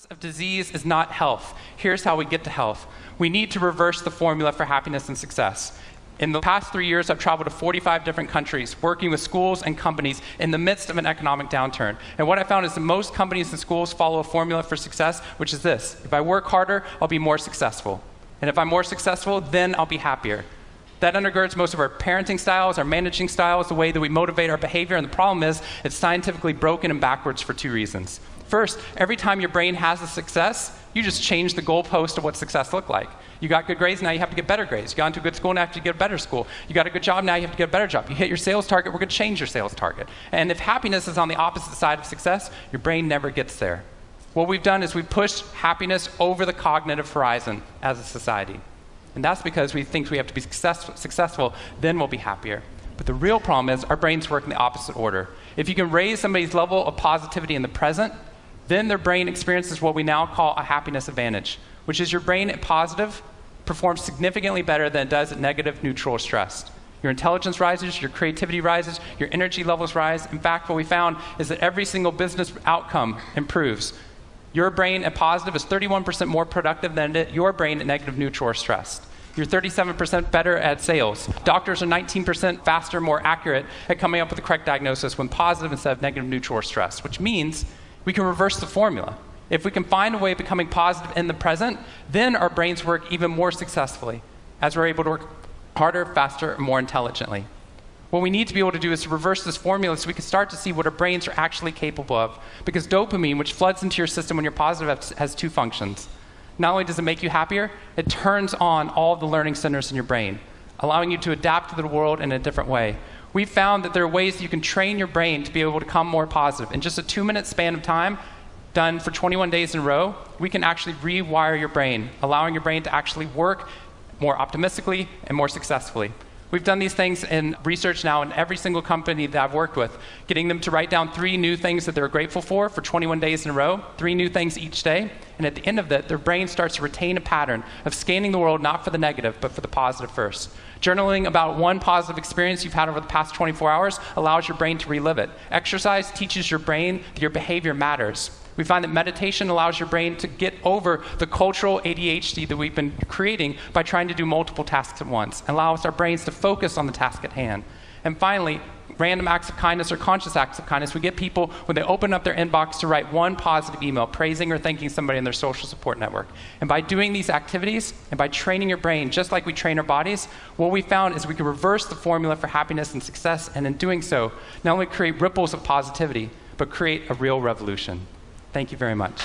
Of disease is not health. Here's how we get to health. We need to reverse the formula for happiness and success. In the past 3 years, I've traveled to 45 different countries, working with schools and companies in the midst of an economic downturn. And what I found is that most companies and schools follow a formula for success, which is this: if I work harder, I'll be more successful. And if I'm more successful, then I'll be happier. That undergirds most of our parenting styles, our managing styles, the way that we motivate our behavior. And the problem is, it's scientifically broken and backwards for 2 reasons. First, every time your brain has a success, you just change the goalpost of what success looked like. You got good grades, now you have to get better grades. You got into a good school, now you have to get a better school. You got a good job, now you have to get a better job. You hit your sales target, we're going to change your sales target. And if happiness is on the opposite side of success, your brain never gets there. What we've done is we've pushed happiness over the cognitive horizon as a society. And that's because we think we have to be successful, then we'll be happier. But the real problem is our brains work in the opposite order. If you can raise somebody's level of positivity in the present, then their brain experiences what we now call a happiness advantage, which is your brain at positive performs significantly better than it does at negative, neutral, or stressed. Your intelligence rises, your creativity rises, your energy levels rise. In fact, what we found is that every single business outcome improves. Your brain at positive is 31% more productive than your brain at negative, neutral, or stressed. You're 37% better at sales. Doctors are 19% faster, more accurate at coming up with the correct diagnosis when positive instead of negative, neutral, or stressed, which means we can reverse the formula. If we can find a way of becoming positive in the present, then our brains work even more successfully, as we're able to work harder, faster, and more intelligently. What we need to be able to do is to reverse this formula so we can start to see what our brains are actually capable of. Because dopamine, which floods into your system when you're positive, has 2 functions. Not only does it make you happier, it turns on all the learning centers in your brain, allowing you to adapt to the world in a different way. We found that there are ways that you can train your brain to be able to become more positive. In just a 2-minute span of time, done for 21 days in a row, we can actually rewire your brain, allowing your brain to actually work more optimistically and more successfully. We've done these things in research now in every single company that I've worked with, getting them to write down 3 new things that they're grateful for 21 days in a row, 3 new things each day. And at the end of that, their brain starts to retain a pattern of scanning the world not for the negative, but for the positive first. Journaling about one positive experience you've had over the past 24 hours allows your brain to relive it. Exercise teaches your brain that your behavior matters. We find that meditation allows your brain to get over the cultural ADHD that we've been creating by trying to do multiple tasks at once, and allows our brains to focus on the task at hand. And finally, random acts of kindness or conscious acts of kindness. We get people, when they open up their inbox, to write one positive email praising or thanking somebody in their social support network. And by doing these activities and by training your brain just like we train our bodies, what we found is we can reverse the formula for happiness and success, and in doing so, not only create ripples of positivity, but create a real revolution. Thank you very much.